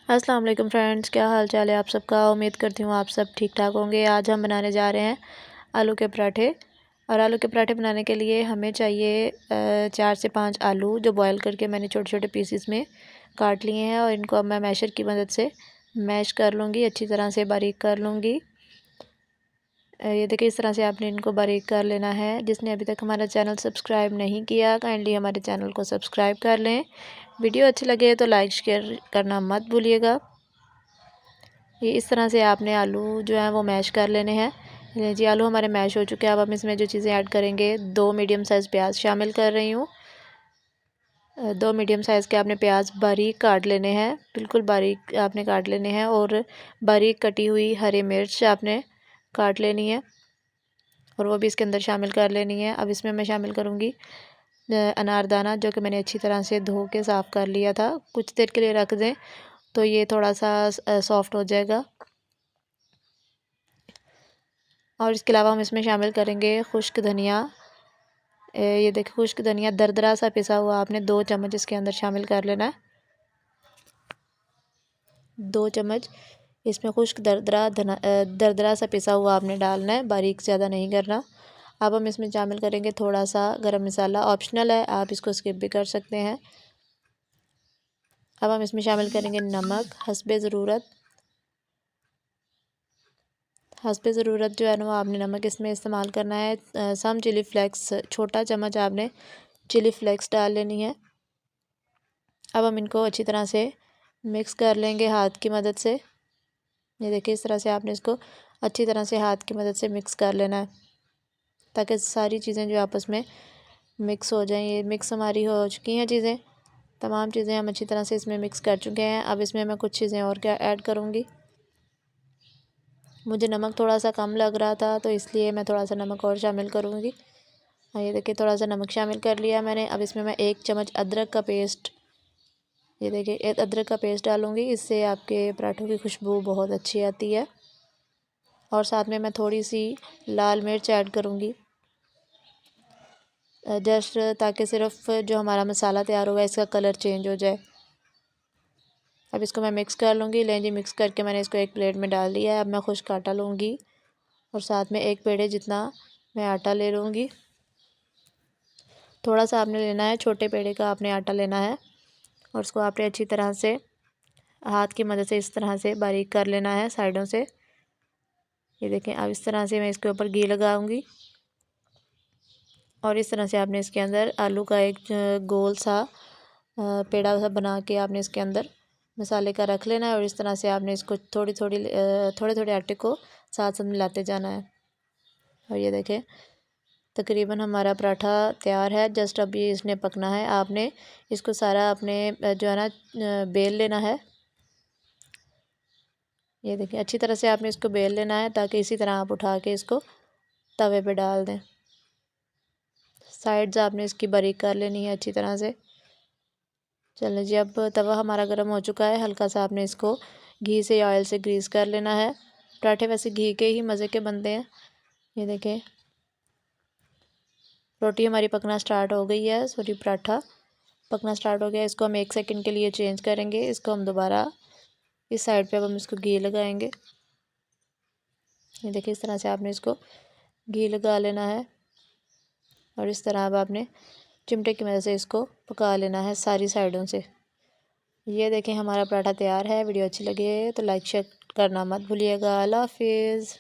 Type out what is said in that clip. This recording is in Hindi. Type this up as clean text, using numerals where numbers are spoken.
अस्सलाम वालेकुम फ्रेंड्स, क्या हाल चाल है आप सबका। उम्मीद करती हूँ आप सब ठीक ठाक होंगे। आज हम बनाने जा रहे हैं आलू के पराठे। और आलू के पराठे बनाने के लिए हमें चाहिए 4 से 5 आलू, जो बॉयल करके मैंने छोटे छोटे पीसीस में काट लिए हैं। और इनको अब मैं मैशर की मदद से मैश कर लूँगी, अच्छी तरह से बारीक कर लूँगी। ये देखिए, इस तरह से आपने इनको बारीक कर लेना है। जिसने अभी तक हमारा चैनल सब्सक्राइब नहीं किया, काइंडली हमारे चैनल को सब्सक्राइब कर लें। वीडियो अच्छी लगे तो लाइक शेयर करना मत भूलिएगा। ये इस तरह से आपने आलू जो है वो मैश कर लेने हैं। ये जी, आलू हमारे मैश हो चुके हैं। अब हम इसमें जो चीज़ें ऐड करेंगे, 2 मीडियम साइज़ प्याज शामिल कर रही हूँ। 2 मीडियम साइज़ के आपने प्याज बारीक काट लेने हैं, बिल्कुल बारीक आपने काट लेने हैं। और बारीक कटी हुई हरी मिर्च आपने काट लेनी है और वो भी इसके अंदर शामिल कर लेनी है। अब इसमें मैं शामिल करूँगी अनारदाना, जो कि मैंने अच्छी तरह से धो के साफ़ कर लिया था। कुछ देर के लिए रख दें तो ये थोड़ा सा सॉफ्ट हो जाएगा। और इसके अलावा हम इसमें शामिल करेंगे खुश्क धनिया। ये देखिए, खुश्क धनिया दरदरा सा पिसा हुआ आपने 2 चम्मच इसके अंदर शामिल कर लेना है। 2 चम्मच इसमें खुश्क दरदरा सा पिसा हुआ आपने डालना है, बारीक ज़्यादा नहीं करना। अब हम इसमें शामिल करेंगे थोड़ा सा गरम मसाला, ऑप्शनल है, आप इसको स्किप भी कर सकते हैं। अब हम इसमें शामिल करेंगे नमक हस्बे ज़रूरत। हस्बे ज़रूरत जो है ना, वो आपने नमक इसमें इस्तेमाल करना है। सम चिली फ्लेक्स, छोटा चम्मच आपने चिली फ्लेक्स डाल लेनी है। अब हम इनको अच्छी तरह से मिक्स कर लेंगे हाथ की मदद से। ये देखिए, इस तरह से आपने इसको अच्छी तरह से हाथ की मदद से मिक्स कर लेना है, ताकि सारी चीज़ें जो आपस में मिक्स हो जाएं। ये मिक्स हमारी हो चुकी हैं चीज़ें, तमाम चीज़ें हम अच्छी तरह से इसमें मिक्स कर चुके हैं। अब इसमें मैं कुछ चीज़ें और क्या ऐड करूँगी। मुझे नमक थोड़ा सा कम लग रहा था, तो इसलिए मैं थोड़ा सा नमक और शामिल करूँगी। ये देखिए, थोड़ा सा नमक शामिल कर लिया मैंने। अब इसमें मैं 1 चम्मच अदरक का पेस्ट, ये देखिए, एक अदरक का पेस्ट डालूँगी। इससे आपके पराठों की खुशबू बहुत अच्छी आती है। और साथ में मैं थोड़ी सी लाल मिर्च ऐड करूँगी, जस्ट ताकि सिर्फ जो हमारा मसाला तैयार होगा इसका कलर चेंज हो जाए। अब इसको मैं मिक्स कर लूँगी। लें जी, मिक्स करके मैंने इसको एक प्लेट में डाल दिया है। अब मैं खुश्क आटा लूँगी और साथ में 1 पेड़े जितना मैं आटा ले लूँगी। थोड़ा सा आपने लेना है, छोटे पेड़े का आपने आटा लेना है। और उसको आपने अच्छी तरह से हाथ की मदद से इस तरह से बारीक कर लेना है साइडों से। ये देखें, अब इस तरह से मैं इसके ऊपर घी लगाऊंगी और इस तरह से आपने इसके अंदर आलू का एक गोल सा पेड़ा सा बना के आपने इसके अंदर मसाले का रख लेना है। और इस तरह से आपने इसको थोड़े थोड़े आटे को साथ साथ मिलाते जाना है। और ये देखें, तकरीबन हमारा पराठा तैयार है। जस्ट अभी इसने पकना है। आपने इसको सारा अपने जो है ना बेल लेना है। ये देखिए, अच्छी तरह से आपने इसको बेल लेना है, ताकि इसी तरह आप उठा के इसको तवे पे डाल दें। साइड्स आपने इसकी बारीक कर लेनी है अच्छी तरह से। चलें जी, अब तवा हमारा गर्म हो चुका है। हल्का सा आपने इसको घी से या ऑयल से ग्रीस कर लेना है। पराठे वैसे घी के ही मज़े के बनते हैं। ये देखें, रोटी हमारी पकना स्टार्ट हो गई है, सॉरी, पराठा पकना स्टार्ट हो गया है। इसको हम 1 सेकंड के लिए चेंज करेंगे। इसको हम दोबारा इस साइड पे अब हम इसको घी लगाएंगे। ये देखिए, इस तरह से आपने इसको घी लगा लेना है और इस तरह अब आपने चिमटे की मदद से इसको पका लेना है सारी साइडों से। ये देखें, हमारा पराठा तैयार है। वीडियो अच्छी लगे तो लाइक शेयर करना मत भूलिएगा। अल्लाह हाफिज़।